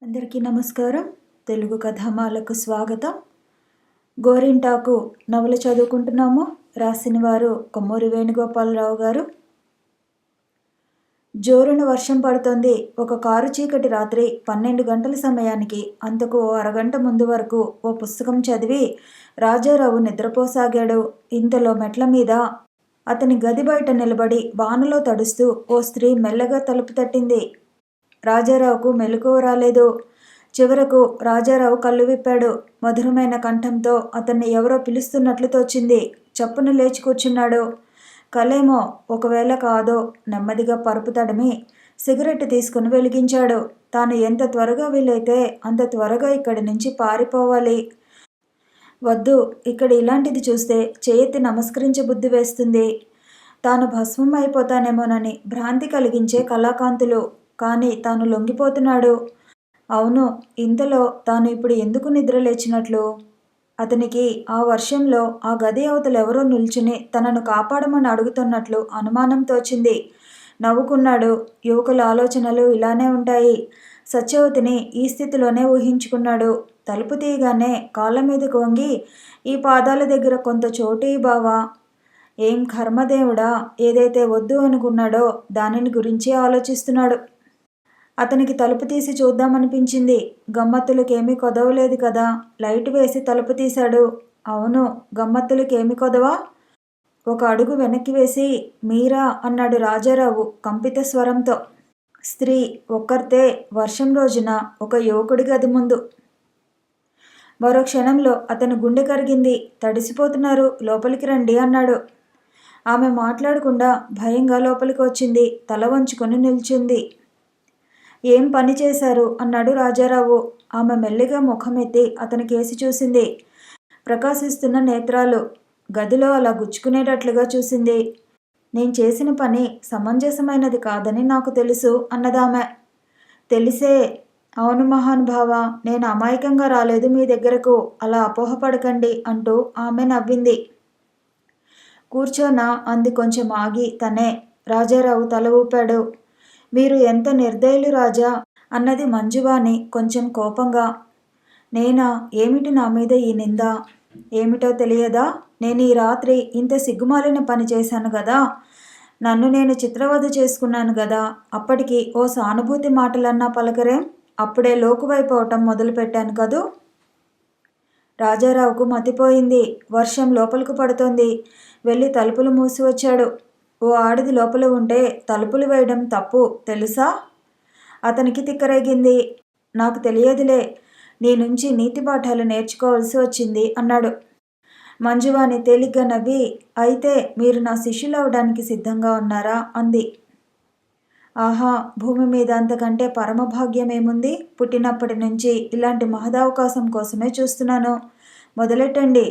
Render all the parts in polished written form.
అందరికీ నమస్కారం. తెలుగు కథామాలకు స్వాగతం. గోరింటాకు నవల చదువుకుంటున్నాము. రాసిన వారు కొమ్మూరి వేణుగోపాలరావు గారు. జోరున వర్షం పడుతోంది. ఒక కారు చీకటి రాత్రి 12 గంటల సమయానికి అంతకు ఓ అరగంట ముందు వరకు ఓ పుస్తకం చదివి రాజారావు నిద్రపోసాగాడు. ఇంతలో మెట్ల మీద అతని గది బయట నిలబడి వానలో తడుస్తూ ఓ స్త్రీ మెల్లగా తలుపు తట్టింది. రాజారావుకు మెలకువ రాలేదు. చివరకు రాజారావు కళ్ళు విప్పాడు. మధురమైన కంఠంతో అతన్ని ఎవరో పిలుస్తున్నట్లు తోచింది. చప్పున లేచి కూర్చున్నాడు. కలేమో, ఒకవేళ కాదో నెమ్మదిగా పరుపు తడిమి సిగరెట్ తీసుకుని వెలిగించాడు. తాను ఎంత త్వరగా వీలైతే అంత త్వరగా ఇక్కడి నుంచి పారిపోవాలి. వద్దు, ఇక్కడ ఇలాంటిది చూస్తే చేయెత్తి నమస్కరించే బుద్ధి వేస్తుంది. తాను భస్మం అయిపోతానేమోనని భ్రాంతి కలిగించే కళాకాంతులు. కానీ తాను లొంగిపోతున్నాడు. అవును, ఇంతలో తాను ఇప్పుడు ఎందుకు నిద్ర లేచినట్లు? అతనికి ఆ వర్షంలో ఆ గది అవతలెవరో నిల్చుని తనను కాపాడమని అడుగుతున్నట్లు అనుమానం తోచింది. నవ్వుకున్నాడు. యువకుల ఆలోచనలు ఇలానే ఉంటాయి. సత్యవతిని ఈ స్థితిలోనే ఊహించుకున్నాడు. తలుపు తీయగానే కాళ్ళ మీదకు వంగి, ఈ పాదాల దగ్గర కొంత చోటు బావా. ఏం కర్మదేవుడా, ఏదైతే వద్దు అనుకున్నాడో దానిని గురించి ఆలోచిస్తున్నాడు. అతనికి తలుపు తీసి చూద్దామనిపించింది. గమ్మత్తులకేమీ కొదవలేదు కదా. లైటు వేసి తలుపు తీశాడు. అవును, గమ్మత్తులకేమి కొదవా? ఒక అడుగు వెనక్కి వేసి, మీరా అన్నాడు రాజారావు కంపిత స్వరంతో. స్త్రీ ఒక్కర్తే వర్షం రోజున ఒక యువకుడి గది ముందు. మరో క్షణంలో అతని గుండె కరిగింది. తడిసిపోతున్నారు, లోపలికి రండి అన్నాడు. ఆమె మాట్లాడకుండా భయంగా లోపలికి వచ్చింది. తల వంచుకొని నిల్చుంది. ఏం పని చేశారు అన్నాడు రాజారావు. ఆమె మెల్లిగా ముఖమెత్తి అతని కేసి చూసింది. ప్రకాశిస్తున్న నేత్రాలు గదిలో అలా గుచ్చుకునేటట్లుగా చూసింది. నేను చేసిన పని సమంజసమైనది కాదని నాకు తెలుసు అన్నదామె. తెలిసే? అవును మహానుభావ, నేను అమాయకంగా రాలేదు మీ దగ్గరకు. అలా అపోహపడకండి అంటూ ఆమె నవ్వింది. కూర్చోనా అంది కొంచెం ఆగి తనే. రాజారావు తల ఊపాడు. మీరు ఎంత నిర్దయులు రాజా అన్నది మంజువాణి కొంచెం కోపంగా. నేనా? ఏమిటి నా మీద ఈ నింద? ఏమిటో తెలియదా? నేను ఈ రాత్రి ఇంత సిగ్గుమాలిన పని చేశాను గదా. నన్ను నేను చిత్రవధ చేసుకున్నాను గదా. అప్పటికి ఓ సానుభూతి మాటలన్నా పలకరేం? అప్పుడే లోకువైపోవటం మొదలుపెట్టాను కదూ. రాజారావుకు మతిపోయింది. వర్షం లోపలికి పడుతోంది. వెళ్ళి తలుపులు మూసి వచ్చాడు. ఓ ఆడది లోపల ఉంటే తలుపులు వేయడం తప్పు తెలుసా? అతనికి తిక్కరేగింది. నాకు తెలియదులే, నీ నుంచి నీతి పాఠాలు నేర్చుకోవాల్సి వచ్చింది అన్నాడు. మంజువాణి తేలిగ్గా నవ్వి, అయితే మీరు నా శిష్యులవడానికి సిద్ధంగా ఉన్నారా అంది. ఆహా, భూమి మీద అంతకంటే పరమభాగ్యమేముంది? పుట్టినప్పటి నుంచి ఇలాంటి మహదవకాశం కోసమే చూస్తున్నాను. మొదలెట్టండి.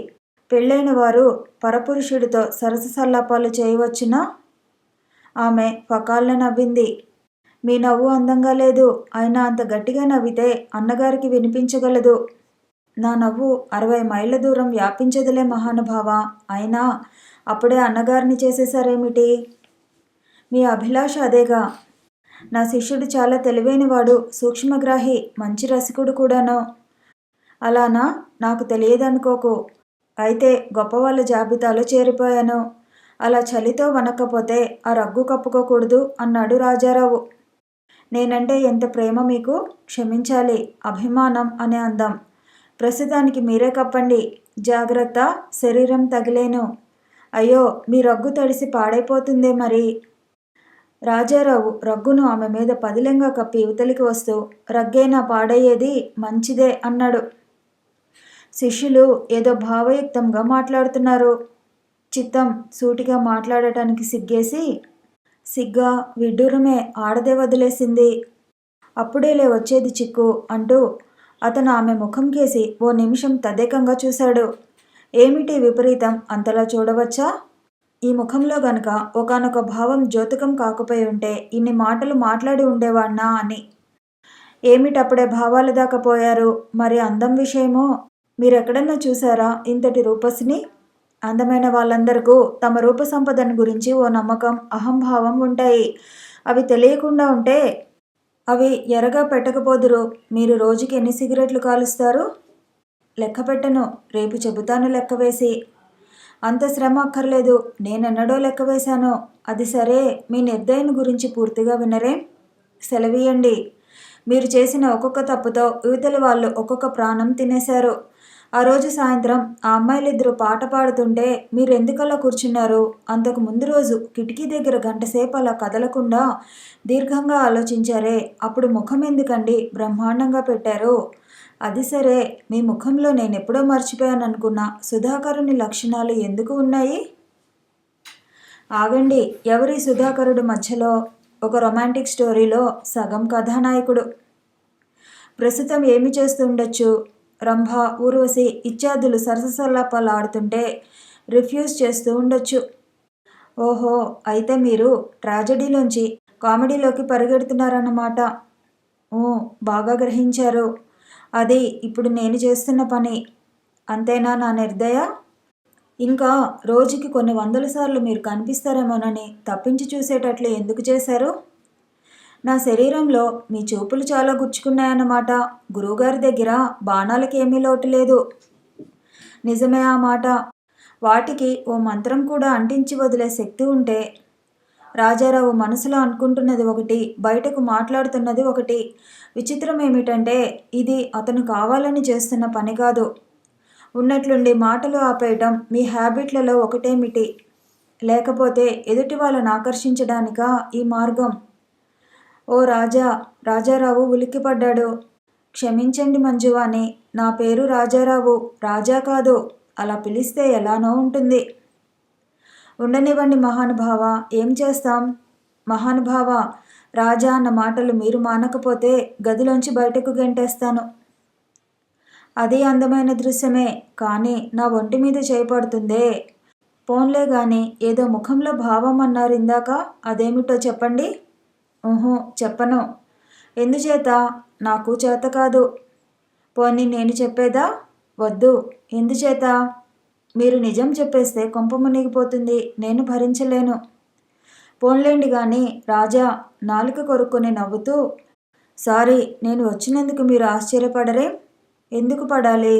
పెళ్ళైన వారు పరపురుషుడితో సరస సల్లాపాలు చేయవచ్చునా? ఆమె ఫకాల్న నవ్వింది. మీ నవ్వు అందంగా లేదు. అయినా అంత గట్టిగా నవ్వితే అన్నగారికి వినిపించగలదు. నా నవ్వు 60 మైళ్ళ దూరం వ్యాపించదులే మహానుభావ. అయినా అప్పుడే అన్నగారిని చేసేశారేమిటి? మీ అభిలాష అదేగా. నా శిష్యుడు చాలా తెలివైనవాడు, సూక్ష్మగ్రాహి, మంచి రసికుడు కూడాను. అలానా? నాకు తెలియదనుకోకు. అయితే గొప్పవాళ్ళ జాబితాలో చేరిపోయాను. అలా చలితో వనక్కపోతే ఆ రగ్గు కప్పుకోకూడదు అన్నాడు రాజారావు. నేనంటే ఎంత ప్రేమ మీకు? క్షమించాలి, అభిమానం అనే అందం. ప్రస్తుతానికి మీరే కప్పండి. జాగ్రత్త, శరీరం తగిలేను. అయ్యో, మీ రగ్గు తడిసి పాడైపోతుందే మరి. రాజారావు రగ్గును ఆమె మీద పదిలంగా కప్పి ఇవతలికి వస్తూ, రగ్గైనా పాడయ్యేది మంచిదే అన్నాడు. శిష్యులు ఏదో భావయుక్తంగా మాట్లాడుతున్నారు. చిత్తం సూటిగా మాట్లాడటానికి సిగ్గేసి, సిగ్గా, విడ్డూరమే, ఆడదే వదిలేసింది. అప్పుడేలే వచ్చేది చిక్కు అంటూ అతను ఆమె ముఖం కేసి ఓ నిమిషం తదేకంగా చూశాడు. ఏమిటి విపరీతం, అంతలా చూడవచ్చా? ఈ ముఖంలో గనక ఒకానొక భావం ద్యోతకం కాకపోయి ఉంటే ఇన్ని మాటలు మాట్లాడి ఉండేవాణ్ణా అని. ఏమిటప్పుడే భావాల దాకా పోయారు? మరి అందం విషయమో? మీరెక్కడన్నా చూసారా ఇంతటి రూపసిని? అందమైన వాళ్ళందరికీ తమ రూప సంపదను గురించి ఓ నమ్మకం, అహంభావం ఉంటాయి. అవి తెలియకుండా ఉంటే అవి ఎర్రగా పెట్టకపోదురు. మీరు రోజుకి ఎన్ని సిగరెట్లు కాలుస్తారు? లెక్క పెట్టను. రేపు చెబుతాను లెక్క వేసి. అంత శ్రమ అక్కర్లేదు. నేనెన్నడో లెక్క వేశాను. అది సరే, మీ నిర్దయను గురించి పూర్తిగా వినరే? సెలవీయండి. మీరు చేసిన ఒక్కొక్క తప్పుతో యువతలి వాళ్ళు ఒక్కొక్క ప్రాణం తినేశారు. ఆ రోజు సాయంత్రం ఆ అమ్మాయిలిద్దరూ పాట పాడుతుంటే మీరెందుకలా కూర్చున్నారు? అంతకు ముందు రోజు కిటికీ దగ్గర గంటసేపు అలా కదలకుండా దీర్ఘంగా ఆలోచించారే, అప్పుడు ముఖం ఎందుకండి బ్రహ్మాండంగా పెట్టారు? అది సరే, మీ ముఖంలో నేనెప్పుడో మర్చిపోయాననుకున్నా సుధాకరుని లక్షణాలు ఎందుకు ఉన్నాయి? ఆగండి. ఎవరి సుధాకరుడు మధ్యలో? ఒక రొమాంటిక్ స్టోరీలో సగం కథానాయకుడు. ప్రస్తుతం ఏమి చేస్తూ ఉండొచ్చు? రంభ, ఊర్వశి ఇత్యాదులు సరసల్లాపాలు ఆడుతుంటే రిఫ్యూజ్ చేస్తూ ఉండొచ్చు. ఓహో, అయితే మీరు ట్రాజడీలోంచి కామెడీలోకి పరిగెడుతున్నారన్నమాట. ఓ, బాగా గ్రహించారు. అది ఇప్పుడు నేను చేస్తున్న పని. అంతేనా నా నిర్దయ? ఇంకా రోజుకి కొన్ని వందల సార్లు మీరు కనిపిస్తారేమోనని తప్పించి చూసేటట్లు ఎందుకు చేశారు? నా శరీరంలో మీ చూపులు చాలా గుచ్చుకున్నాయన్నమాట. గురువుగారి దగ్గర బాణాలకేమీ లోటు లేదు. నిజమే ఆ మాట. వాటికి ఓ మంత్రం కూడా అంటించి వదిలే శక్తి ఉంటే. రాజారావు మనసులో అనుకుంటున్నది ఒకటి, బయటకు మాట్లాడుతున్నది ఒకటి. విచిత్రం ఏమిటంటే ఇది అతను కావాలని చేస్తున్న పని కాదు. ఉన్నట్లుండి మాటలు ఆపేయటం మీ హ్యాబిట్లలో ఒకటేమిటి? లేకపోతే ఎదుటి వాళ్ళని ఆకర్షించడానికా ఈ మార్గం? ఓ రాజా! రాజారావు ఉలిక్కిపడ్డాడు. క్షమించండి మంజువాణి, నా పేరు రాజారావు, రాజా కాదు. అలా పిలిస్తే ఎలానో ఉంటుంది. ఉండనివ్వండి మహానుభావ, ఏం చేస్తాం? మహానుభావ, రాజా అన్న మాటలు మీరు మానకపోతే గదిలోంచి బయటకు గెంటేస్తాను. అది అందమైన దృశ్యమే, కానీ నా ఒంటి మీద చేయపడుతుందే. పోన్లే గాని, ఏదో ముఖంలో భావం అన్నారు ఇందాక, అదేమిటో చెప్పండి. చెప్పను. ఎందుచేత? నాకు చేత కాదు. పోనీ నేను చెప్పేదా? వద్దు. ఎందుచేత? మీరు నిజం చెప్పేస్తే కొంప మునిగిపోతుంది. నేను భరించలేను. పోన్లేండి గాని రాజా నాలుక కొరుక్కొని నవ్వుతూ, సారీ, నేను వచ్చినందుకు మీరు ఆశ్చర్యపడరే? ఎందుకు పడాలి?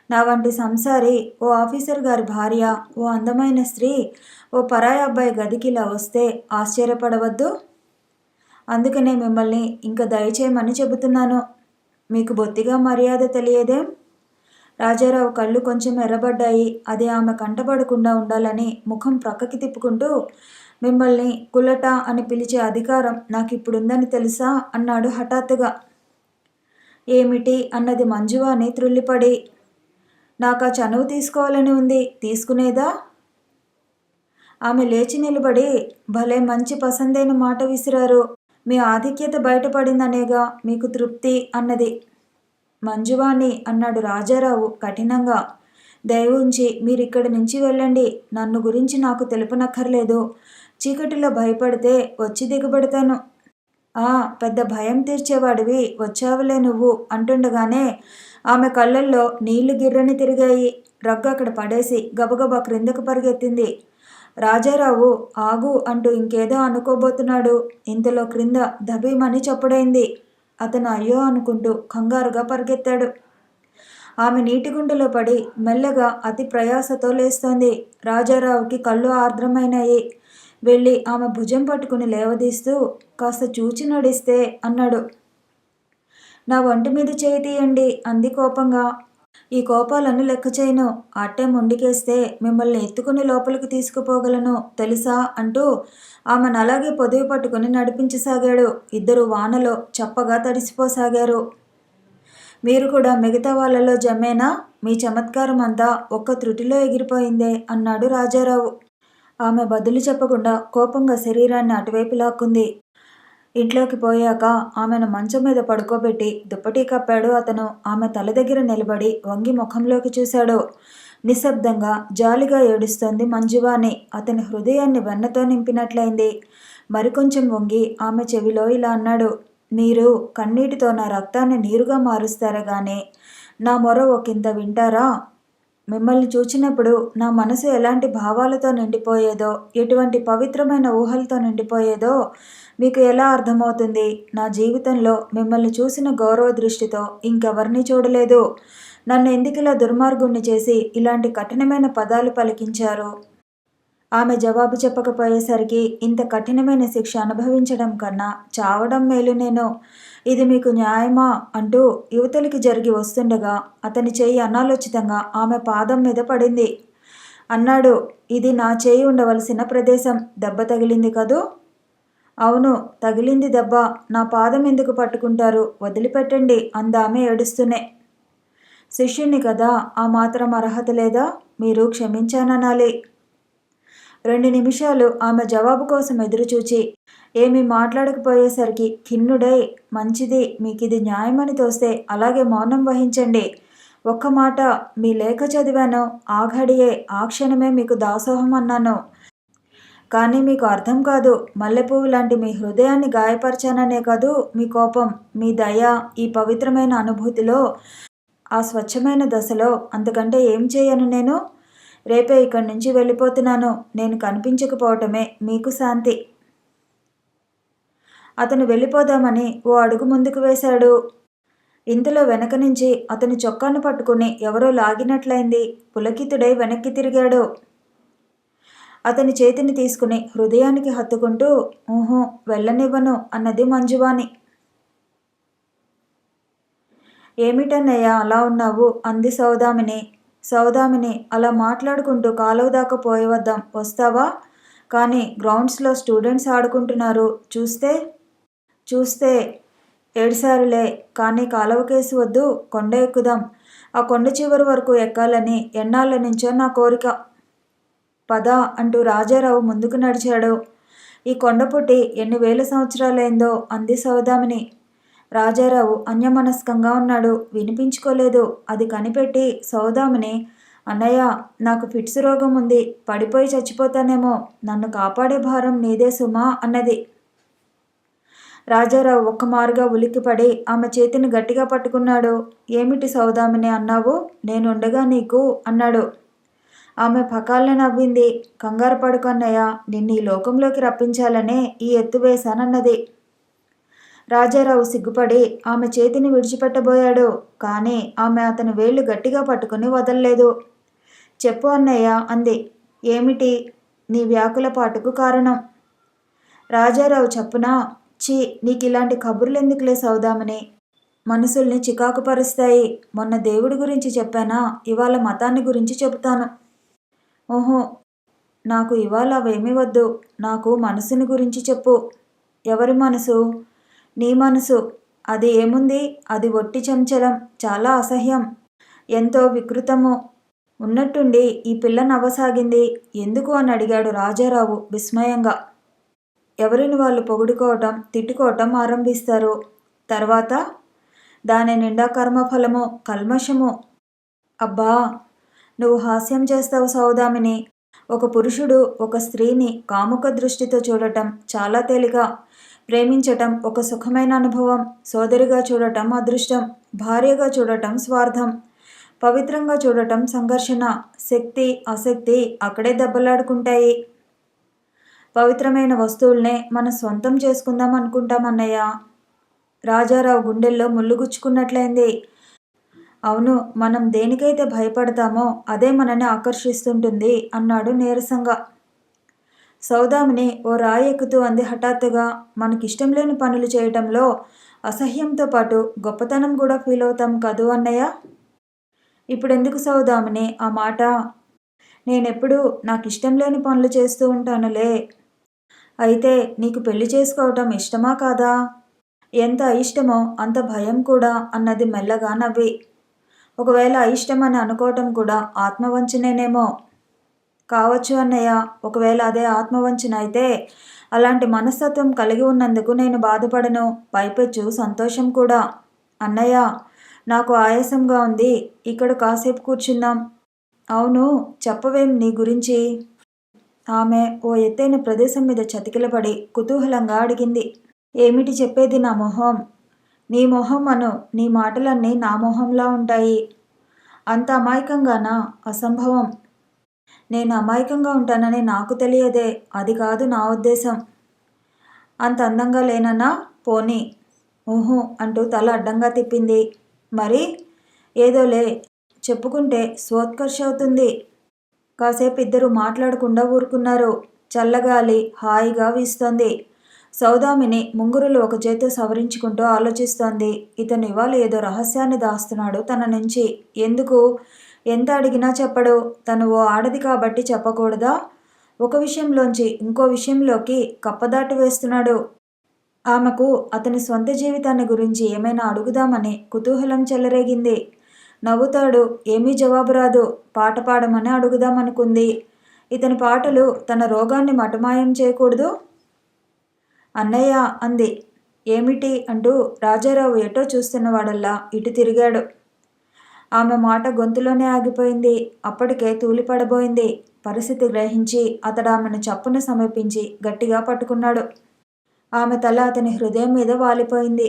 నా వంటి సంసారి, ఓ ఆఫీసర్ గారి భార్య, ఓ అందమైన స్త్రీ ఓ పరాయి అబ్బాయి గదికి ఇలా వస్తే ఆశ్చర్యపడవద్దు? అందుకనే మిమ్మల్ని ఇంక దయచేయమని చెబుతున్నాను. మీకు బొత్తిగా మర్యాద తెలియదేం? రాజారావు కళ్ళు కొంచెం ఎర్రబడ్డాయి. అది ఆమె కంటపడకుండా ఉండాలని ముఖం ప్రక్కకి తిప్పుకుంటూ, మిమ్మల్ని కులట అని పిలిచే అధికారం నాకిప్పుడుందని తెలుసా అన్నాడు హఠాత్తుగా. ఏమిటి అన్నది మంజువాణి త్రుళ్ళిపడి. నాకా చనువు తీసుకోవాలని ఉంది. తీసుకునేదా? ఆమె లేచి నిలబడి, భలే మంచి పసందైన మాట విసిరారు. మీ ఆధిక్యత బయటపడిందనేగా మీకు తృప్తి అన్నది. మంజువాణి అన్నాడు రాజారావు కఠినంగా. దయ ఉంచి మీరిక్కడి నుంచి వెళ్ళండి. నన్ను గురించి నాకు తెలుపనక్కర్లేదు. చీకటిలో భయపడితే వచ్చి దిగబడతాను. పెద్ద భయం తీర్చేవాడివి వచ్చావులే నువ్వు అంటుండగానే ఆమె కళ్ళల్లో నీళ్లు గిర్రని తిరిగాయి. రగ్గు అక్కడ పడేసి గబగబా క్రిందకు పరిగెత్తింది. రాజారావు ఆగు అంటూ ఇంకేదో అనుకోబోతున్నాడు. ఇంతలో క్రింద దబీమని చప్పుడైంది. అతను అయ్యో అనుకుంటూ కంగారుగా పరిగెత్తాడు. ఆమె నీటిగుంటలో పడి మెల్లగా అతి ప్రయాసతో లేస్తోంది. రాజారావుకి కళ్ళు ఆర్ద్రమైనాయి. వెళ్ళి ఆమె భుజం పట్టుకుని లేవదీస్తూ, కాస్త చూచి నడిస్తే అన్నాడు. నా ఒంటి మీద చేయి తీయండి అంది కోపంగా. ఈ కోపాలను లెక్క చేయను. అట్టే మొండికేస్తే మిమ్మల్ని ఎత్తుకుని లోపలికి తీసుకుపోగలను తెలుసా అంటూ ఆమెను అలాగే పొదివి పట్టుకుని నడిపించసాగాడు. ఇద్దరు వానలో చప్పగా తడిసిపోసాగారు. మీరు కూడా మిగతా వాళ్ళలో జమేనా? మీ చమత్కారం అంతా ఒక్క త్రుటిలో ఎగిరిపోయిందే అన్నాడు రాజారావు. ఆమె బదులు చెప్పకుండా కోపంగా శరీరాన్ని అటువైపు లాక్కుంది. ఇంట్లోకి పోయాక ఆమెను మంచం మీద పడుకోబెట్టి దుప్పటి కప్పాడు అతను. ఆమె తల దగ్గర నిలబడి వంగి ముఖంలోకి చూశాడు. నిశ్శబ్దంగా జాలిగా ఏడుస్తోంది మంజువాణి. అతని హృదయాన్ని వెన్నతో నింపినట్లయింది. మరికొంచెం వంగి ఆమె చెవిలో ఇలా అన్నాడు. మీరు కన్నీటితో నా రక్తాన్ని నీరుగా మారుస్తారే గాని నా మొర ఒకంత వింటారా? మిమ్మల్ని చూచినప్పుడు నా మనసు ఎలాంటి భావాలతో నిండిపోయేదో, ఎటువంటి పవిత్రమైన ఊహలతో నిండిపోయేదో మీకు ఎలా అర్థమవుతుంది? నా జీవితంలో మిమ్మల్ని చూసిన గౌరవ దృష్టితో ఇంకెవరిని చూడలేదు. నన్ను ఎందుకిలా దుర్మార్గుణ్ణి చేసి ఇలాంటి కఠినమైన పదాలు పలికించారు? ఆమె జవాబు చెప్పకపోయేసరికి ఇంత కఠినమైన శిక్ష అనుభవించడం కన్నా చావడం మేలు నేను. ఇది మీకు న్యాయమా అంటూ యువతలికి జరిగి వస్తుండగా అతని చెయ్యి అనాలోచితంగా ఆమె పాదం మీద పడింది. అన్నాడు, ఇది నా చేయి ఉండవలసిన ప్రదేశం. దెబ్బ తగిలింది కదూ? అవును, తగిలింది దెబ్బ. నా పాదం ఎందుకు పట్టుకుంటారు? వదిలిపెట్టండి అందామె ఏడుస్తూనే. శిష్యుణ్ణి కదా, ఆ మాత్రం అర్హత లేదా? మీరు క్షమించాననాలి. 2 నిమిషాలు ఆమె జవాబు కోసం ఎదురుచూచి ఏమీ మాట్లాడకపోయేసరికి ఖిన్నుడై, మంచిది, మీకిది న్యాయమని తోస్తే అలాగే మౌనం వహించండి. ఒక్క మాట, మీ లేఖ చదివాను. ఆ ఘడియే, ఆ క్షణమే మీకు దాసోహం అన్నాను. కానీ మీకు అర్థం కాదు. మల్లెపువ్వు లాంటి మీ హృదయాన్ని గాయపరిచాననే కాదు మీ కోపం, మీ దయ, ఈ పవిత్రమైన అనుభూతిలో, ఆ స్వచ్ఛమైన దశలో అంతకంటే ఏం చేయను నేను? రేపే ఇక్కడి నుంచి వెళ్ళిపోతున్నాను. నేను కనిపించకపోవటమే మీకు శాంతి. అతను వెళ్ళిపోదామని ఓ అడుగు ముందుకు వేశాడు. ఇంతలో వెనక నుంచి అతని చొక్కాను పట్టుకుని ఎవరో లాగినట్లయింది. పులకితుడై వెనక్కి తిరిగాడు. అతని చేతిని తీసుకుని హృదయానికి హత్తుకుంటూ, ఊహూ, వెళ్ళనివ్వను అన్నది మంజువాణి. ఏమిటన్నయ్యా అలా ఉన్నావు? అంది సౌదామిని. సౌదామిని, అలా మాట్లాడుకుంటూ కాలువ దాకా పోయి వద్దాం, వస్తావా? కానీ గ్రౌండ్స్లో స్టూడెంట్స్ ఆడుకుంటున్నారు. చూస్తే ఏడ్సారులే. కానీ కాలువకేసి వద్దు, కొండ ఎక్కుదాం. ఆ కొండ చివరి వరకు ఎక్కాలని ఎన్నాళ్ళ నుంచో నా కోరిక. పద అంటూ రాజారావు ముందుకు నడిచాడు. ఈ కొండ పుట్టి ఎన్ని వేల సంవత్సరాలైందో అంది సౌదామిని. రాజారావు అన్యమనస్కంగా ఉన్నాడు. వినిపించుకోలేదు. అది కనిపెట్టి సౌదామిని, అన్నయ్య, నాకు ఫిట్స్ రోగం ఉంది. పడిపోయి చచ్చిపోతానేమో. నన్ను కాపాడే భారం నీదే సుమా అన్నది. రాజారావు ఒక్కమారుగా ఉలిక్కిపడి ఆమె చేతిని గట్టిగా పట్టుకున్నాడు. ఏమిటి సౌదామిని అన్నావు? నేనుండగా నీకు అన్నాడు. ఆమె పకాల్ని నవ్వింది. కంగారు పడుకు అన్నయ్య, నిన్ను ఈ లోకంలోకి రప్పించాలనే ఈ ఎత్తు వేశానన్నది. రాజారావు సిగ్గుపడి ఆమె చేతిని విడిచిపెట్టబోయాడు. కానీ ఆమె అతని వేళ్లు గట్టిగా పట్టుకుని వదల్లేదు. చెప్పు అన్నయ్య అంది. ఏమిటి నీ వ్యాకుల పాటుకు కారణం? రాజారావు చప్పున, ఛీ, నీకిలాంటి కబుర్లెందుకులే సౌదామని. మనసుల్ని చికాకు పరుస్తాయి. మొన్న దేవుడి గురించి చెప్పానా? ఇవాళ మతాన్ని గురించి చెబుతాను. ఓహో, నాకు ఇవాళ అవేమీ వద్దు. నాకు మనసుని గురించి చెప్పు. ఎవరి మనసు? నీ మనసు. అది ఏముంది? అది ఒట్టి చంచలం, చాలా అసహ్యం, ఎంతో వికృతము. ఉన్నట్టుండి ఈ పిల్ల నవ్వసాగింది. ఎందుకు అని అడిగాడు రాజారావు విస్మయంగా. ఎవరిని వాళ్ళు పొగుడుకోవటం, తిట్టుకోవటం ఆరంభిస్తారు. తర్వాత దాని నిండా కర్మఫలము, కల్మషము. అబ్బా, నువ్వు హాస్యం చేస్తావు సౌదామిని. ఒక పురుషుడు ఒక స్త్రీని కాముక దృష్టితో చూడటం చాలా తేలిక. ప్రేమించటం ఒక సుఖమైన అనుభవం. సోదరిగా చూడటం అదృష్టం. భార్యగా చూడటం స్వార్థం. పవిత్రంగా చూడటం సంఘర్షణ. శక్తి, ఆసక్తి అక్కడే దెబ్బలాడుకుంటాయి. పవిత్రమైన వస్తువుల్నే మన సొంతం చేసుకుందాం అనుకుంటాం అన్నయ్య. రాజారావు గుండెల్లో ముళ్ళుగుచ్చుకున్నట్లయింది. అవును, మనం దేనికైతే భయపడతామో అదే మనని ఆకర్షిస్తుంటుంది అన్నాడు నీరసంగా. సౌదామిని ఓ రాయి ఎక్కుతూ అంది హఠాత్తుగా. మనకిష్టం లేని పనులు చేయటంలో అసహ్యంతో పాటు గొప్పతనం కూడా ఫీల్ అవుతాం కదూ అన్నయ్య. ఇప్పుడెందుకు సౌదామిని ఆ మాట? నేనెప్పుడు నాకిష్టం లేని పనులు చేస్తూ ఉంటానులే. అయితే నీకు పెళ్లి చేసుకోవటం ఇష్టమా కాదా? ఎంత అయిష్టమో అంత భయం కూడా అన్నది మెల్లగా నవ్వి. ఒకవేళ అయిష్టమని అనుకోవటం కూడా ఆత్మవంచనేనేమో. కావచ్చు అన్నయ్య. ఒకవేళ అదే ఆత్మవంచన అయితే అలాంటి మనస్తత్వం కలిగి ఉన్నందుకు నేను బాధపడను, పైపెచ్చు సంతోషం కూడా. అన్నయ్య, నాకు ఆయాసంగా ఉంది. ఇక్కడ కాసేపు కూర్చుందాం. అవును, చెప్పవేం నీ గురించి? ఆమె ఓ ఎత్తైన ప్రదేశం మీద చతికిలపడి కుతూహలంగా అడిగింది. ఏమిటి చెప్పేది నా మొహం? నీ మొహం అను. నీ మాటలన్నీ నా మొహంలా ఉంటాయి. అంత అమాయకంగానా? అసంభవం. నేను అమాయకంగా ఉంటానని నాకు తెలియదే. అది కాదు నా ఉద్దేశం. అంత అందంగా లేనన్నా? పోనీ. ఊహు అంటూ తల అడ్డంగా తిప్పింది. మరి? ఏదోలే, చెప్పుకుంటే స్వోత్కర్ష అవుతుంది. కాసేపు ఇద్దరు మాట్లాడకుండా ఊరుకున్నారు. చల్లగాలి హాయిగా వీస్తోంది. సౌదామిని ముంగురులు ఒక చేత్తో సవరించుకుంటూ ఆలోచిస్తోంది. ఇతను ఇవాళ ఏదో రహస్యాన్ని దాస్తున్నాడు తన నుంచి. ఎందుకు? ఎంత అడిగినా చెప్పడు. తను ఓ ఆడది కాబట్టి చెప్పకూడదా? ఒక విషయంలోంచి ఇంకో విషయంలోకి కప్పదాటి వేస్తున్నాడు. ఆమెకు అతని సొంత జీవితాన్ని గురించి ఏమైనా అడుగుదామని కుతూహలం చెలరేగింది. నవ్వుతాడు, ఏమీ జవాబు రాదు. పాట పాడమని అడుగుదామనుకుంది. ఇతని పాటలు తన రోగాన్ని మటుమాయం చేయకూడదు. అన్నయ్య అంది. ఏమిటి అంటూ రాజారావు ఎటో చూస్తున్నవాడల్లా ఇటు తిరిగాడు. ఆమె మాట గొంతులోనే ఆగిపోయింది. అప్పటికే తూలిపడబోయింది. పరిస్థితి గ్రహించి అతడు ఆమెను చప్పున సమీపించి గట్టిగా పట్టుకున్నాడు. ఆమె తల అతని హృదయం మీద వాలిపోయింది.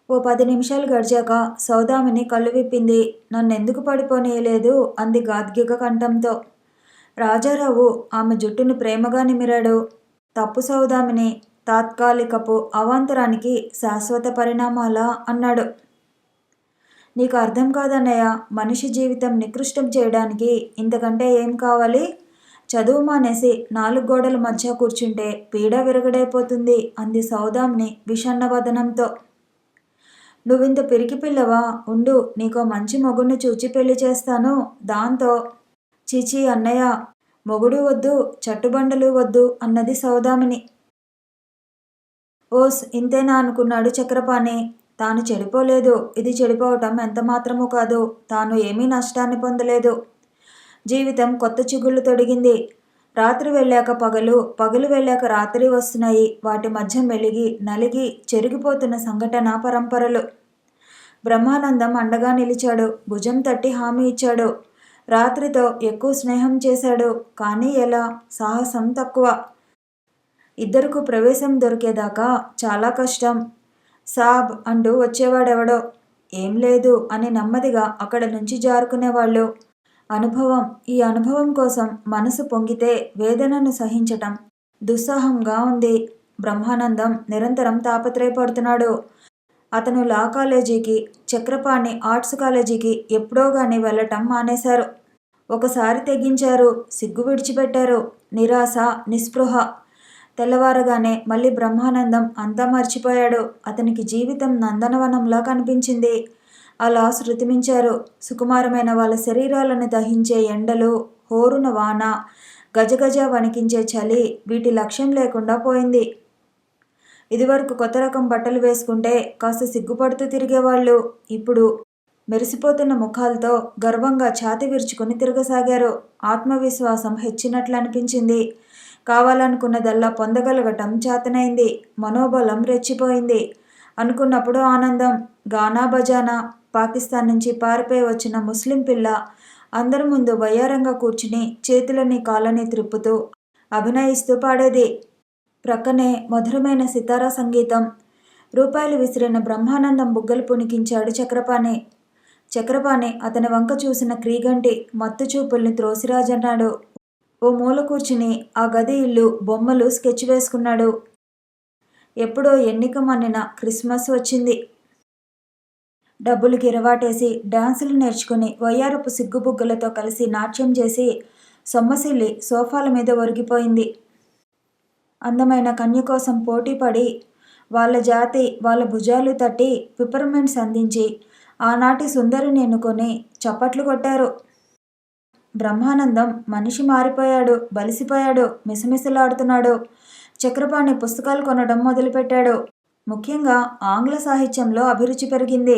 ఓ 10 నిమిషాలు గడిచాక సౌదామిని కళ్ళు విప్పింది. నన్నెందుకు పడిపోనీయలేదు అంది గాద్గిగ కంఠంతో. రాజారావు ఆమె జుట్టును ప్రేమగా నిమిరాడు. తప్పు సౌదామిని, తాత్కాలికపు అవాంతరానికి శాశ్వత పరిణామాలా అన్నాడు. నీకు అర్థం కాదన్నయ్య. మనిషి జీవితం నికృష్టం చేయడానికి ఇంతకంటే ఏం కావాలి? చదువు మానేసి 4 గోడల మధ్య కూర్చుంటే పీడ విరగడైపోతుంది అంది సౌదామిని విషణ్ణవదనంతో. నువ్వింత పిరికి పిల్లవా? ఉండు, నీకో మంచి మొగుణ్ణి చూచి పెళ్లి చేస్తాను. దాంతో. చీచీ అన్నయ్య, మొగుడు వద్దు, చట్టుబండలు వద్దు అన్నది సౌదామిని. ఓస్, ఇంతేనా అనుకున్నాడు చక్రపాణి. తాను చెడిపోలేదు. ఇది చెడిపోవటం ఎంతమాత్రమూ కాదు. తాను ఏమీ నష్టాన్ని పొందలేదు. జీవితం కొత్త చిగుళ్ళు తొడిగింది. రాత్రి వెళ్ళాక పగలు, పగలు వెళ్ళాక రాత్రి వస్తున్నాయి. వాటి మధ్య మెలిగి నలిగి చెరిగిపోతున్న సంఘటన పరంపరలు. బ్రహ్మానందం అండగా నిలిచాడు. భుజం తట్టి హామీ ఇచ్చాడు. రాత్రితో ఎక్కువ స్నేహం చేశాడు. కానీ ఎలా? సాహసం తక్కువ. ఇద్దరుకు ప్రవేశం దొరికేదాకా చాలా కష్టం. సాబ్ అంటూ వచ్చేవాడెవడో. ఏం లేదు అని నెమ్మదిగా అక్కడ నుంచి జారుకునేవాళ్ళు. అనుభవం. ఈ అనుభవం కోసం మనసు పొంగితే వేదనను సహించటం దుస్సాహంగా ఉంది. బ్రహ్మానందం నిరంతరం తాపత్రయపడుతున్నాడు. అతను లా కాలేజీకి, చక్రపాణి ఆర్ట్స్ కాలేజీకి ఎప్పుడో గాని వెళ్ళటం మానేశారు. ఒకసారి తెగించారు, సిగ్గు విడిచిపెట్టారు. నిరాశ, నిస్పృహ. తెల్లవారగానే మళ్ళీ బ్రహ్మానందం అంతా మర్చిపోయాడు. అతనికి జీవితం నందనవనంలా కనిపించింది. అలా శృతిమించారు. సుకుమారమైన వాళ్ళ శరీరాలను దహించే ఎండలు, హోరున వాన, గజగజ వణికించే చలి వీటి లక్ష్యం లేకుండా పోయింది. ఇదివరకు కొత్త రకం బట్టలు వేసుకుంటే కాస్త సిగ్గుపడుతూ తిరిగేవాళ్ళు. ఇప్పుడు మెరిసిపోతున్న ముఖాలతో గర్వంగా ఛాతి విరుచుకుని తిరగసాగారు. ఆత్మవిశ్వాసం హెచ్చినట్లు అనిపించింది. కావాలనుకున్నదల్లా పొందగలగటం చేతనైంది. మనోబలం రెచ్చిపోయింది. అనుకున్నప్పుడు ఆనందం. గానా బజానా. పాకిస్తాన్ నుంచి పారిపోయి వచ్చిన ముస్లిం పిల్ల అందరి ముందు వయ్యారంగా కూర్చుని చేతులని కాళ్ళని త్రిప్పుతూ అభినయిస్తూ పాడేది. ప్రక్కనే మధురమైన సితారా సంగీతం. రూపాయలు విసిరిన బ్రహ్మానందం బుగ్గలు పుణికించాడు చక్రపాణి. చక్రపాణి అతని వంక చూసిన క్రీగంటి మత్తు చూపుల్ని త్రోసిరాజన్నాడు. ఓ మూల కూర్చుని ఆ గది ఇల్లు బొమ్మలు స్కెచ్ వేసుకున్నాడు. ఎప్పుడో ఎన్నిక మన్నిన క్రిస్మస్ వచ్చింది. డబ్బులు గిరవాటేసి డాన్సులు నేర్చుకుని వయ్యారపు సిగ్గుబుగ్గలతో కలిసి నాట్యం చేసి సొమ్మసిల్లి సోఫాల మీద ఒరిగిపోయింది. అందమైన కన్య కోసం పోటీపడి వాళ్ళ జాతి వాళ్ళ భుజాలు తట్టి పిపర్మెంట్స్ అందించి ఆనాటి సుందరిని ఎన్నుకొని చప్పట్లు కొట్టారు. బ్రహ్మానందం మనిషి మారిపోయాడు. బలిసిపోయాడు. మిసమిసలాడుతున్నాడు. చక్రపాణి పుస్తకాలు కొనడం మొదలుపెట్టాడు. ముఖ్యంగా ఆంగ్ల సాహిత్యంలో అభిరుచి పెరిగింది.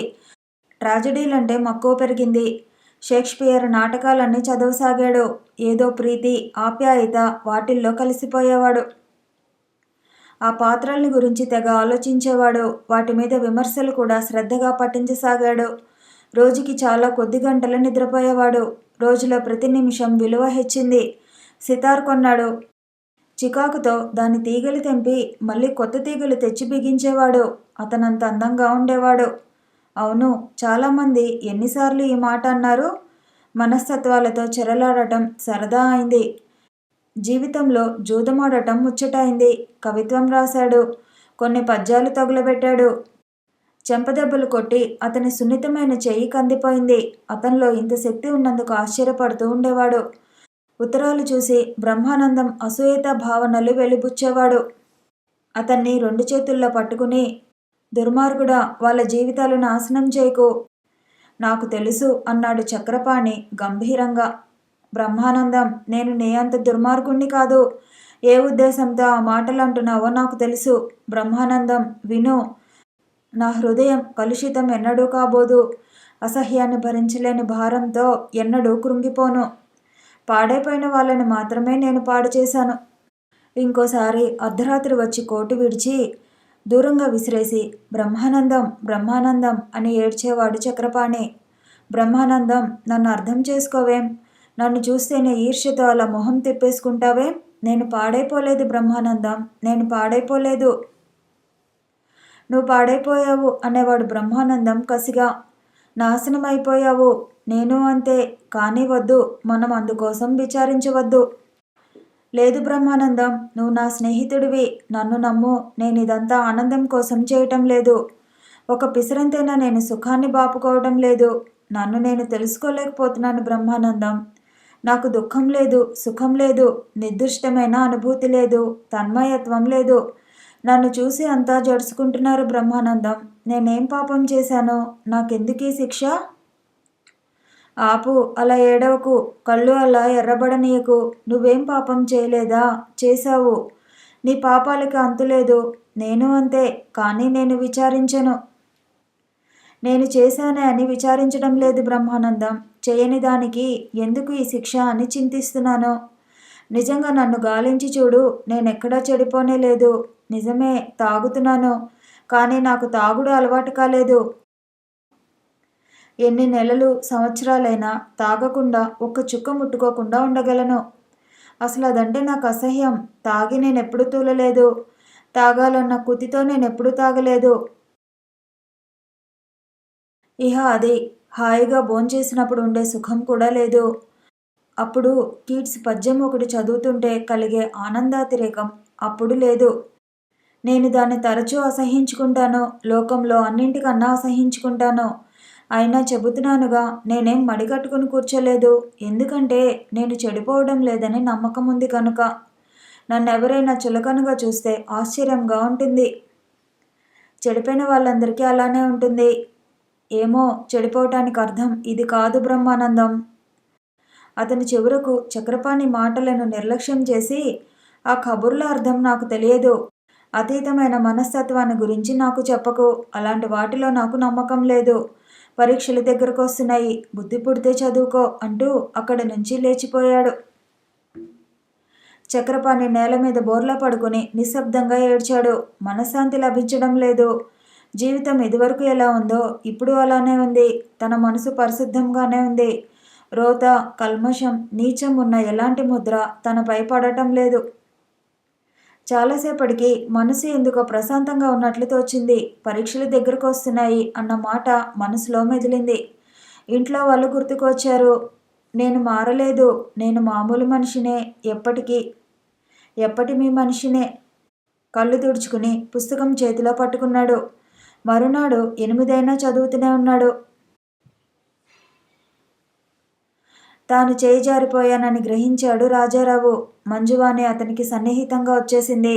ట్రాజడీలంటే మక్కువ పెరిగింది. షేక్స్పియర్ నాటకాలన్నీ చదవసాగాడు. ఏదో ప్రీతి, ఆప్యాయత వాటిల్లో కలిసిపోయేవాడు. ఆ పాత్రల్ని గురించి తెగ ఆలోచించేవాడు. వాటి మీద విమర్శలు కూడా శ్రద్ధగా పఠించసాగాడు. రోజుకి చాలా కొద్ది గంటలు నిద్రపోయేవాడు. రోజులో ప్రతి నిమిషం విలువ హెచ్చింది. సితార్ కొన్నాడు. చికాకుతో దాని తీగలు తెంపి మళ్ళీ కొత్త తీగలు తెచ్చి బిగించేవాడు. అతనంత అందంగా ఉండేవాడు. అవును, చాలామంది ఎన్నిసార్లు ఈ మాట అన్నారు. మనస్తత్వాలతో చెరలాడటం సరదా అయింది. జీవితంలో జూదమాడటం ముచ్చటైంది. కవిత్వం రాశాడు. కొన్ని పద్యాలు తగులబెట్టాడు. చెంపదెబ్బలు కొట్టి అతని సున్నితమైన చెయ్యి కందిపోయింది. అతనిలో ఇంత శక్తి ఉన్నందుకు ఆశ్చర్యపడుతూ ఉండేవాడు. ఉత్తరాలు చూసి బ్రహ్మానందం అసూయత భావనలు వెలిబుచ్చేవాడు. అతన్ని 2 చేతుల్లో పట్టుకుని, దుర్మార్గుడా, వాళ్ళ జీవితాలు నాశనం చేయకు. నాకు తెలుసు అన్నాడు చక్రపాణి గంభీరంగా. బ్రహ్మానందం, నేను నీ అంత దుర్మార్గుణ్ణి కాదు. ఏ ఉద్దేశంతో ఆ మాటలు అంటున్నావో నాకు తెలుసు. బ్రహ్మానందం, విను. నా హృదయం కలుషితం ఎన్నడూ కాబోదు. అసహ్యాన్ని భరించలేని భారంతో ఎన్నడూ కృంగిపోను. పాడైపోయిన వాళ్ళని మాత్రమే నేను పాడు చేశాను. ఇంకోసారి అర్ధరాత్రి వచ్చి కోటు విడిచి దూరంగా విసిరేసి బ్రహ్మానందం బ్రహ్మానందం అని ఏడ్చేవాడు చక్రపాణి. బ్రహ్మానందం, నన్ను అర్థం చేసుకోవేం? నన్ను చూస్తేనే ఈర్ష్యతో అలా మొహం తిప్పేసుకుంటావేం? నేను పాడైపోలేదు బ్రహ్మానందం, నేను పాడైపోలేదు. నువ్వు పాడైపోయావు అనేవాడు బ్రహ్మానందం కసిగా. నాశనం అయిపోయావు. నేను అంతే. కానీ వద్దు, మనం అందుకోసం విచారించవద్దు. లేదు బ్రహ్మానందం, నువ్వు నా స్నేహితుడివి. నన్ను నమ్ము. నేను ఇదంతా ఆనందం కోసం చేయటం లేదు. ఒక పిసరంతైనా నేను సుఖాన్ని బాపుకోవడం లేదు. నన్ను నేను తెలుసుకోలేకపోతున్నాను బ్రహ్మానందం. నాకు దుఃఖం లేదు, సుఖం లేదు, నిర్దిష్టమైన అనుభూతి లేదు, తన్మయత్వం లేదు. నన్ను చూసి అంతా జడుచుకుంటున్నారు బ్రహ్మానందం. నేనేం పాపం చేశాను? నాకెందుకీ శిక్ష? ఆపు, అలా ఏడవకు. కళ్ళు అలా ఎర్రబడనీయకు. నువ్వేం పాపం చేయలేదా? చేశావు. నీ పాపాలకి అంతులేదు. నేను అంతే. కానీ నేను విచారించను. నేను చేశానే అని విచారించడం లేదు బ్రహ్మానందం. చేయని దానికి ఎందుకు ఈ శిక్ష అని చింతిస్తున్నాను. నిజంగా నన్ను గాలించి చూడు. నేనెక్కడా చెడిపోనే లేదు. నిజమే, తాగుతున్నాను. కానీ నాకు తాగుడు అలవాటు కాలేదు. ఎన్ని నెలలు, సంవత్సరాలైనా తాగకుండా ఒక్క చుక్క ముట్టుకోకుండా ఉండగలను. అసలు అదంటే నాకు అసహ్యం. తాగి నేనెప్పుడు తూలలేదు. తాగాలన్న కుతితో నేనెప్పుడు తాగలేదు. ఇహ అది హాయిగా భోంచేసినప్పుడు ఉండే సుఖం కూడా లేదు. అప్పుడు కీట్స్ పద్యం ఒకటి చదువుతుంటే కలిగే ఆనందాతిరేకం అప్పుడు లేదు. నేను దాన్ని తరచూ అసహించుకుంటాను. లోకంలో అన్నింటికన్నా అసహించుకుంటాను. అయినా చెబుతున్నానుగా, నేనేం మడికట్టుకుని కూర్చోలేదు. ఎందుకంటే నేను చెడిపోవడం లేదని నమ్మకం ఉంది కనుక. నన్నెవరైనా చులకనగా చూస్తే ఆశ్చర్యంగా ఉంటుంది. చెడిపోయిన వాళ్ళందరికీ అలానే ఉంటుంది. ఏమో, చెడిపోవటానికి అర్థం ఇది కాదు బ్రహ్మానందం. అతని చివరకు చక్రపాణి మాటలను నిర్లక్ష్యం చేసి, ఆ కబుర్ల అర్థం నాకు తెలియదు. అతీతమైన మనస్తత్వాన్ని గురించి నాకు చెప్పకు. అలాంటి వాటిలో నాకు నమ్మకం లేదు. పరీక్షలు దగ్గరకు వస్తున్నాయి. బుద్ధి పుడితే చదువుకో అంటూ అక్కడి నుంచి లేచిపోయాడు. చక్రపాణి నేల మీద బోర్లా పడుకుని నిశ్శబ్దంగా ఏడ్చాడు. మనశ్శాంతి లభించడం లేదు. జీవితం ఇదివరకు ఎలా ఉందో ఇప్పుడు అలానే ఉంది. తన మనసు పరిశుద్ధంగానే ఉంది. రోత, కల్మషం, నీచం ఉన్న ఎలాంటి ముద్ర తనపై పడటం లేదు. చాలాసేపటికి మనసు ఎందుకో ప్రశాంతంగా ఉన్నట్లు తోచింది. పరీక్షలు దగ్గరకు వస్తున్నాయి అన్న మాట మనసులో మెదిలింది. ఇంట్లో వాళ్ళు గుర్తుకొచ్చారు. నేను మారలేదు. నేను మామూలు మనిషినే. ఎప్పటి మీ మనిషినే. కళ్ళు తుడుచుకుని పుస్తకం చేతిలో పట్టుకున్నాడు. మరునాడు 8 అయినా చదువుతూనే ఉన్నాడు. తాను చేయి జారిపోయానని గ్రహించాడు రాజారావు. మంజువాణి అతనికి సన్నిహితంగా వచ్చేసింది.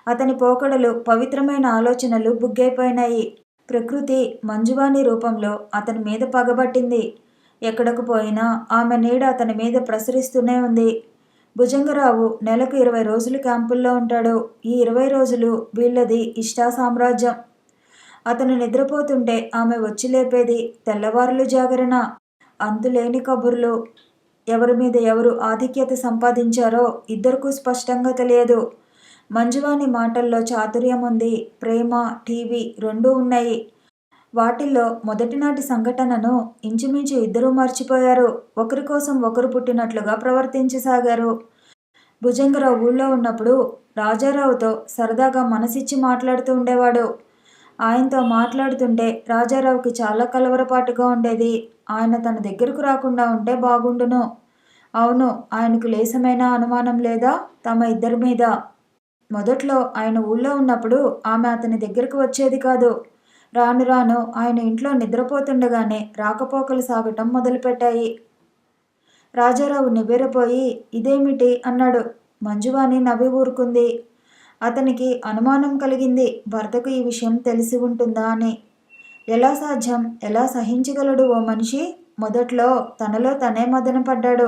అతని పోకడలు, పవిత్రమైన ఆలోచనలు బుగ్గైపోయినాయి. ప్రకృతి మంజువాణి రూపంలో అతని మీద పగబట్టింది. ఎక్కడకు పోయినా ఆమె నీడ అతని మీద ప్రసరిస్తూనే ఉంది. భుజంగరావు నెలకు 20 రోజులు క్యాంపుల్లో ఉంటాడు. ఈ 20 రోజులు వీళ్ళది ఇష్టా సామ్రాజ్యం. అతను నిద్రపోతుంటే ఆమె వచ్చి లేపేది. తెల్లవారులు జాగరణ, అంతులేని కబుర్లు. ఎవరి మీద ఎవరు ఆధిక్యత సంపాదించారో ఇద్దరికూ స్పష్టంగా తెలియదు. మంజువాణి మాటల్లో చాతుర్యం ఉంది. ప్రేమ, టీవీ రెండూ ఉన్నాయి. వాటిల్లో మొదటినాటి సంఘటనను ఇంచుమించు ఇద్దరూ మర్చిపోయారు. ఒకరి కోసం ఒకరు పుట్టినట్లుగా ప్రవర్తించసాగారు. భుజంగరావు ఊళ్ళో ఉన్నప్పుడు రాజారావుతో సరదాగా మనసిచ్చి మాట్లాడుతూ ఉండేవాడు. ఆయనతో మాట్లాడుతుంటే రాజారావుకి చాలా కలవరపాటుగా ఉండేది. ఆయన తన దగ్గరకు రాకుండా ఉంటే బాగుండును. అవును, ఆయనకు లేశమైన అనుమానం లేదా తమ ఇద్దరి మీద? మొదట్లో ఆయన ఊళ్ళో ఉన్నప్పుడు ఆమె అతని దగ్గరకు వచ్చేది కాదు. రాను రాను ఆయన ఇంట్లో నిద్రపోతుండగానే రాకపోకలు సాగటం మొదలుపెట్టాయి. రాజారావు నివ్వెరపోయి ఇదేమిటి అన్నాడు. మంజువాణి నవ్వి ఊరుకుంది. అతనికి అనుమానం కలిగింది, భర్తకు ఈ విషయం తెలిసి ఉంటుందా అని. ఎలా సాధ్యం? ఎలా సహించగలడు ఓ మనిషి? మొదట్లో తనలో తనే మదనపడ్డాడు.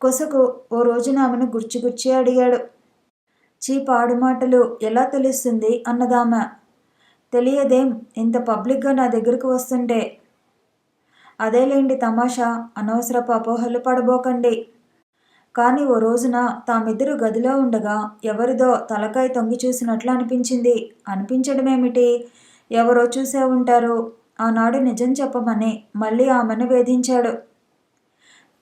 కొసకు ఓ రోజున ఆమెను గుర్చి అడిగాడు. చీ పాడు మాటలు ఎలా తెలుస్తుంది అన్నదామె. తెలియదేం, ఇంత పబ్లిక్గా నా దగ్గరకు వస్తుంటే. అదేలేండి తమాషా, అనవసరపు అపోహలు పడబోకండి. కానీ ఓ రోజున తామిద్దరూ గదిలో ఉండగా ఎవరిదో తలకాయ తొంగి చూసినట్లు అనిపించింది. అనిపించడమేమిటి, ఎవరో చూసే ఉంటారు. ఆనాడు నిజం చెప్పమని మళ్ళీ ఆమెను వేధించాడు.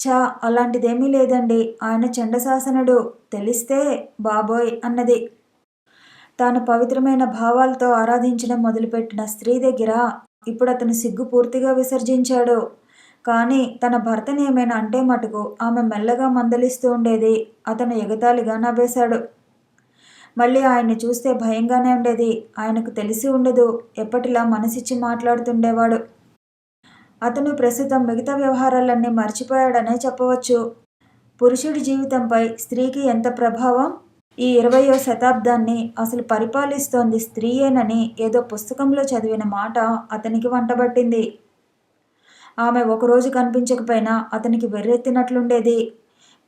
చా, అలాంటిదేమీ లేదండి, ఆయన చండశాసనుడు, తెలిస్తే బాబోయ్ అన్నది. తాను పవిత్రమైన భావాలతో ఆరాధించడం మొదలుపెట్టిన స్త్రీ దగ్గర ఇప్పుడు అతను సిగ్గు పూర్తిగా విసర్జించాడు. కానీ తన భర్తని ఏమైనా అంటే మటుకు ఆమె మెల్లగా మందలిస్తూ ఉండేది. అతను ఎగతాళిగా నవ్వేశాడు. మళ్ళీ ఆయన్ని చూస్తే భయంగానే ఉండేది. ఆయనకు తెలిసి ఉండదు, ఎప్పటిలా మనసిచ్చి మాట్లాడుతుండేవాడు. అతను ప్రస్తుతం మిగతా వ్యవహారాలన్నీ మర్చిపోయాడనే చెప్పవచ్చు. పురుషుడి జీవితంపై స్త్రీకి ఎంత ప్రభావం? ఈ 20వ శతాబ్దాన్ని అసలు పరిపాలిస్తోంది స్త్రీయేనని ఏదో పుస్తకంలో చదివిన మాట అతనికి వంటబట్టింది. ఆమె ఒకరోజు కనిపించకపోయినా అతనికి వెర్రెత్తినట్లుండేది.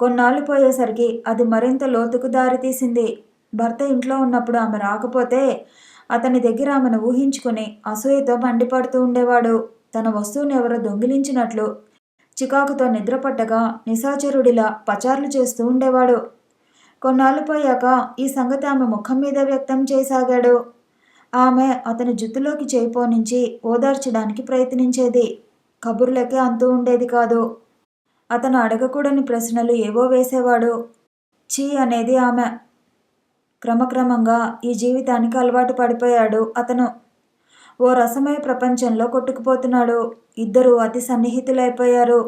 కొన్నాళ్ళు పోయేసరికి అది మరింత లోతుకు దారితీసింది. భర్త ఇంట్లో ఉన్నప్పుడు ఆమె రాకపోతే అతని దగ్గర ఆమెను ఊహించుకుని అసూయతో మండిపడుతూ ఉండేవాడు. తన వస్తువుని ఎవరో దొంగిలించినట్లు చికాకుతో నిద్రపట్టగా నిశాచరుడిలా పచార్లు చేస్తూ ఉండేవాడు. కొన్నాళ్ళు పోయాక ఈ సంగతి ఆమె ముఖం మీద వ్యక్తం చేయసాగాడు. ఆమె అతని జుత్తులోకి చేయిపోనించి ఓదార్చడానికి ప్రయత్నించేది. కబుర్లకే అంతూ ఉండేది కాదు. అతను అడగకూడని ప్రశ్నలు ఏవో వేసేవాడు. చీ అనేది ఆమె. క్రమక్రమంగా ఈ జీవితానికి అలవాటు పడిపోయాడు అతను. ఓ రసమయ ప్రపంచంలో కొట్టుకుపోతున్నాడు. ఇద్దరూ అతి సన్నిహితులైపోయారు.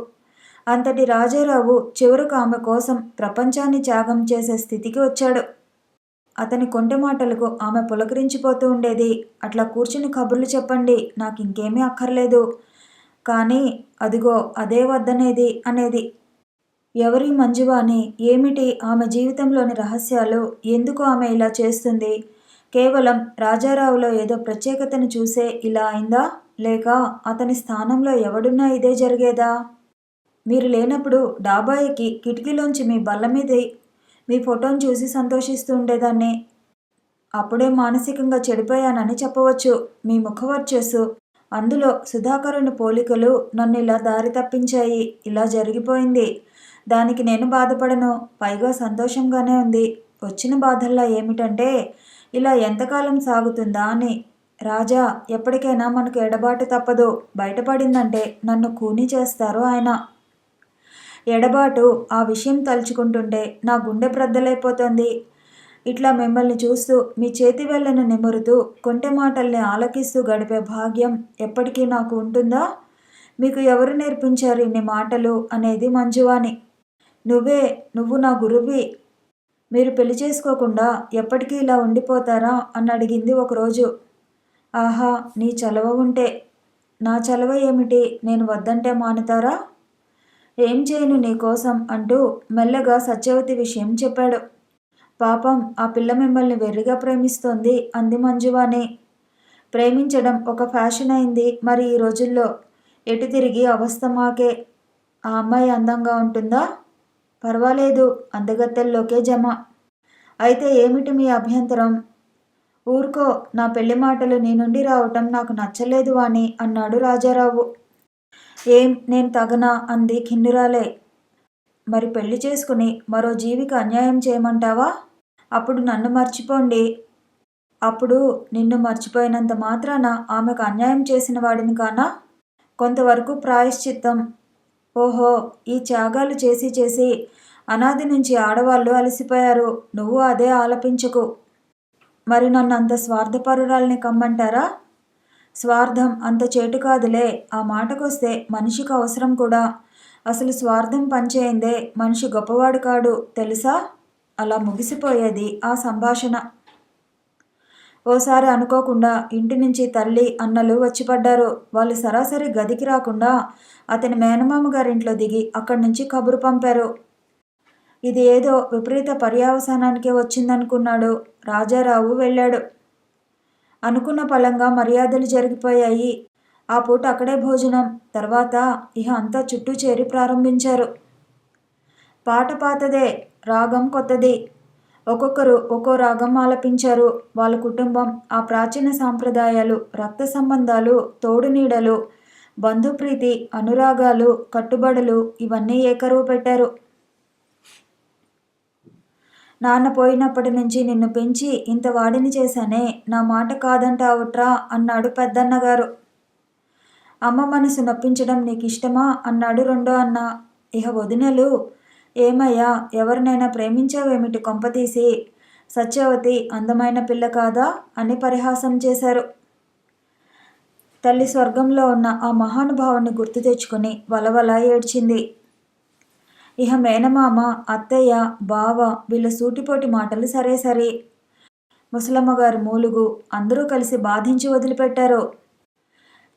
అంతటి రాజారావు చివరకు ఆమె కోసం ప్రపంచాన్ని త్యాగం చేసే స్థితికి వచ్చాడు. అతని కొంటె మాటలకు ఆమె పులకరించిపోతూ ఉండేది. అట్లా కూర్చుని కబుర్లు చెప్పండి, నాకు ఇంకేమీ అక్కర్లేదు. కానీ అదిగో అదే వద్దనేది అనేది. ఎవరి మంజువాణి? ఏమిటి ఆమె జీవితంలోని రహస్యాలు? ఎందుకు ఆమె ఇలా చేస్తుంది? కేవలం రాజారావులో ఏదో ప్రత్యేకతను చూసే ఇలా అయిందా? లేక అతని స్థానంలో ఎవడున్నా ఇదే జరిగేదా? మీరు లేనప్పుడు డాబా ఎక్కి కిటికీలోంచి మీ బల్ల మీద మీ ఫోటోను చూసి సంతోషిస్తూ ఉండేదాన్ని. అప్పుడే మానసికంగా చెడిపోయానని చెప్పవచ్చు. మీ ముఖవర్చస్సు, అందులో సుధాకరుని పోలికలు నన్ను ఇలా దారి తప్పించాయి. ఇలా జరిగిపోయింది. దానికి నేను బాధపడను, పైగా సంతోషంగానే ఉంది. వచ్చిన బాధల్లా ఏమిటంటే ఇలా ఎంతకాలం సాగుతుందా అని. రాజా, ఎప్పటికైనా మనకు ఎడబాటు తప్పదు. బయటపడిందంటే నన్ను కూని చేస్తారు ఆయన. ఎడబాటు, ఆ విషయం తలుచుకుంటుంటే నా గుండె బ్రద్దలైపోతుంది. ఇట్లా మిమ్మల్ని చూస్తూ మీ చేతి వేళ్ళను నిమురుతూ కొంటె మాటల్ని ఆలకిస్తూ గడిపే భాగ్యం ఎప్పటికీ నాకు ఉంటుందా? మీకు ఎవరు నేర్పించారు ఇన్ని మాటలు అనేది మంజువాణి. నువ్వు నా గురువి. మీరు పెళ్లి చేసుకోకుండా ఎప్పటికీ ఇలా ఉండిపోతారా అని అడిగింది ఒకరోజు. ఆహా, నీ చలవ ఉంటే. నా చలవ ఏమిటి? నేను వద్దంటే మానుతారా? ఏం చేయను నీకోసం అంటూ మెల్లగా సత్యవతి విషయం చెప్పాడు. పాపం, ఆ పిల్ల మిమ్మల్ని వెర్రిగా ప్రేమిస్తోంది అంది మంజువాణి. ప్రేమించడం ఒక ఫ్యాషన్ అయింది మరి ఈ రోజుల్లో. ఎటు తిరిగి అవస్థ మాకే. ఆ అమ్మాయి అందంగా ఉంటుందా? పర్వాలేదు, అందగత్తెల్లోకే జమ. అయితే ఏమిటి మీ అభ్యంతరం? ఊరుకో, నా పెళ్లి మాటలు నీ నుండి రావటం నాకు నచ్చలేదు వాణి అన్నాడు రాజారావు. ఏం, నేను తగనా అంది కిన్నురాలే. మరి పెళ్లి చేసుకుని మరో జీవికి అన్యాయం చేయమంటావా? అప్పుడు నన్ను మర్చిపోండి. అప్పుడు నిన్ను మర్చిపోయినంత మాత్రాన ఆమెకు అన్యాయం చేసిన వాడిని కానా? కొంతవరకు ప్రాయశ్చిత్తం. ఓహో, ఈ త్యాగాలు చేసి చేసి అనాది నుంచి ఆడవాళ్ళు అలసిపోయారు. నువ్వు అదే ఆలపించకు. మరి నన్ను అంత స్వార్థపరురాల్ని కమ్మంటారా? స్వార్థం అంత చేటు కాదులే. ఆ మాటకొస్తే మనిషికి అవసరం కూడా. అసలు స్వార్థం పనిచేయందే మనిషి గొప్పవాడు కాడు తెలుసా? అలా ముగిసిపోయేది ఆ సంభాషణ. ఓసారి అనుకోకుండా ఇంటి నుంచి తల్లి అన్నలు వచ్చిపడ్డారు. వాళ్ళు సరాసరి గదికి రాకుండా అతని మేనమామ గారింట్లో దిగి అక్కడి నుంచి కబురు పంపారు. ఇది ఏదో విపరీత పర్యవసానానికే వచ్చిందనుకున్నాడు. రాజారావు వెళ్ళాడు. అనుకున్న పళంగా మర్యాదలు జరిగిపోయాయి. ఆ పూట అక్కడే భోజనం. తర్వాత ఇహ అంతా చుట్టూ చేరి ప్రారంభించారు. పాట పాతదే, రాగం కొత్తది. ఒక్కొక్కరు ఒక్కో రాగం ఆలపించారు. వాళ్ళ కుటుంబం, ఆ ప్రాచీన సాంప్రదాయాలు, రక్త సంబంధాలు, తోడు నీడలు, బంధుప్రీతి, అనురాగాలు, కట్టుబడులు ఇవన్నీ ఏకరువు పెట్టారు. నాన్న పోయినప్పటి నుంచి నిన్ను పెంచి ఇంత వాడిని చేశానే, నా మాట కాదంటావుట్రా అన్నాడు పెద్దన్నగారు. అమ్మ మనసు నొప్పించడం నీకిష్టమా అన్నాడు రెండో అన్న. ఇహ వదినలు, ఏమయ్యా ఎవరినైనా ప్రేమించావేమిటి కొంపతీసి? సత్యవతి అందమైన పిల్ల కాదా అని పరిహాసం చేశారు. తల్లి స్వర్గంలో ఉన్న ఆ మహానుభావుని గుర్తు తెచ్చుకుని వలవల ఏడ్చింది. ఇహ మేనమామ, అత్తయ్య, బావ వీళ్ళ సూటిపోటి మాటలు సరే సరి. ముసలమ్మగారి మూలుగు అందరూ కలిసి బాధించి వదిలిపెట్టారు.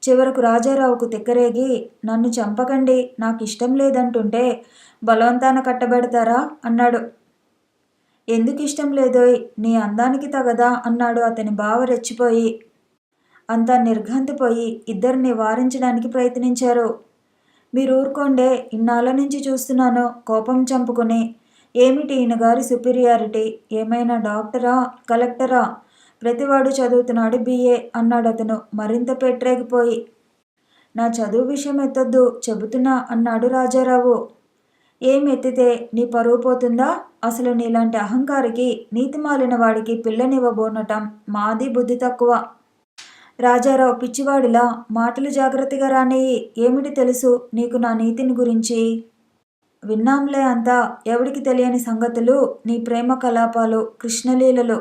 చివరకు రాజారావుకు తిక్కరేగి, నన్ను చంపకండి, నాకు ఇష్టం లేదంటుంటే బలవంతాన కట్టబెడతారా అన్నాడు. ఎందుకు ఇష్టం లేదోయ్, నీ అందానికి తగదా అన్నాడు అతని బావ రెచ్చిపోయి. అంతా నిర్ఘాంతపోయి ఇద్దరిని వారించడానికి ప్రయత్నించారు. మీరు ఊరుకోండే, ఇన్నాళ్ళ నుంచి చూస్తున్నాను కోపం చంపుకుని. ఏమిటి ఈయనగారి సుపీరియారిటీ? ఏమైనా డాక్టరా, కలెక్టరా? ప్రతివాడు చదువుతున్నాడు BA అన్నాడు అతను మరింత పెట్టరేగిపోయి. నా చదువు విషయం ఎత్తొద్దు చెబుతున్నా అన్నాడు రాజారావు. ఏం ఎత్తితే నీ పరువు పోతుందా? అసలు నీలాంటి అహంకారికి, నీతిమాలిన వాడికి పిల్లనివ్వబోనటం మాది బుద్ధి తక్కువ. రాజారావు పిచ్చివాడిలా, మాటలు జాగ్రత్తగా రానియ్యి. ఏమిటి తెలుసు నీకు నా నీతిని గురించి? విన్నాంలే అంతా, ఎవడికి తెలియని సంగతులు, నీ ప్రేమ కలాపాలు, కృష్ణలీలలు.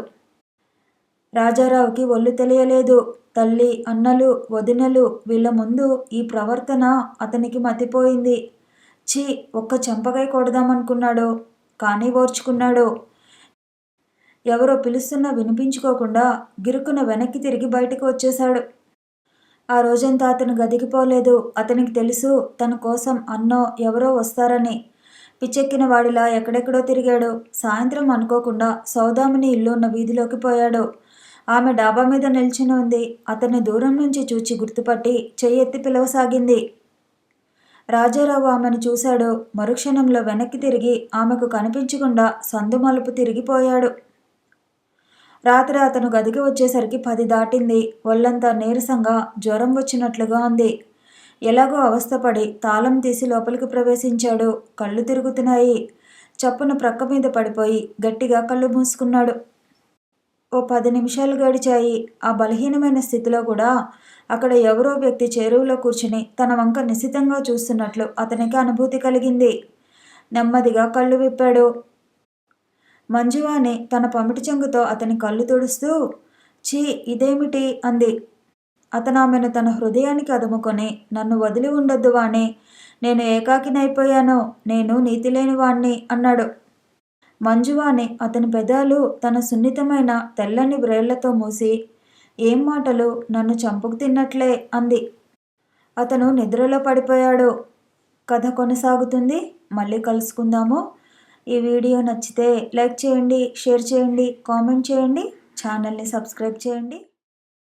రాజారావుకి ఒళ్ళు తెలియలేదు. తల్లి, అన్నలు, వదినలు వీళ్ళ ముందు ఈ ప్రవర్తన అతనికి మతిపోయింది. ఛీ, ఒక్క చెంపకై కొడదామనుకున్నాడు. కానీ ఓర్చుకున్నాడు. ఎవరో పిలుస్తున్నా వినిపించుకోకుండా గిరుక్కున వెనక్కి తిరిగి బయటకు వచ్చేశాడు. ఆ రోజంతా అతను గదికి పోలేదు. అతనికి తెలుసు తన కోసం అన్నో ఎవరో వస్తారని. పిచ్చెక్కిన వాడిలా ఎక్కడెక్కడో తిరిగాడు. సాయంత్రం అనుకోకుండా సౌదామిని ఇల్లు ఉన్న వీధిలోకి పోయాడు. ఆమె డాబా మీద నిల్చుని ఉంది. అతన్ని దూరం నుంచి చూచి గుర్తుపట్టి చెయ్యెత్తి పిలవసాగింది. రాజారావు ఆమెను చూశాడు. మరుక్షణంలో వెనక్కి తిరిగి ఆమెకు కనిపించకుండా సందు మలుపు తిరిగిపోయాడు. రాత్రి అతను గదికి వచ్చేసరికి 10 దాటింది. ఒళ్ళంతా నీరసంగా జ్వరం వచ్చినట్లుగా ఉంది. ఎలాగో అవస్థపడి తాళం తీసి లోపలికి ప్రవేశించాడు. కళ్ళు తిరుగుతున్నాయి. చప్పున ప్రక్క మీద పడిపోయి గట్టిగా కళ్ళు మూసుకున్నాడు. ఓ 10 నిమిషాలు గడిచాయి. ఆ బలహీనమైన స్థితిలో కూడా అక్కడ ఎవరో వ్యక్తి చేరువలో కూర్చుని తన వంక నిశితంగా చూస్తున్నట్లు అతనికి అనుభూతి కలిగింది. నెమ్మదిగా కళ్ళు విప్పాడు. మంజువాణి తన పమిటి చెంగుతో అతని కళ్ళు తుడుస్తూ, ఛీ, ఇదేమిటి అంది. అతను ఆమెను తన హృదయానికి అదుముకొని, నన్ను వదిలి ఉండొద్దు వాణి, నేను ఏకాకినైపోయాను, నేను నీతిలేని వాణ్ణి అన్నాడు. మంజువాణి అతని పెదాలు తన సున్నితమైన తెల్లని వ్రేళ్లతో మూసి, ఏం మాటలు, నన్ను చంపుకు తిన్నట్లే అంది. అతను నిద్రలో పడిపోయాడు. కథ కొనసాగుతుంది. మళ్ళీ కలుసుకుందాము. ఈ వీడియో నచ్చితే లైక్ చేయండి, షేర్ చేయండి, కామెంట్ చేయండి, ఛానల్ని సబ్స్క్రైబ్ చేయండి.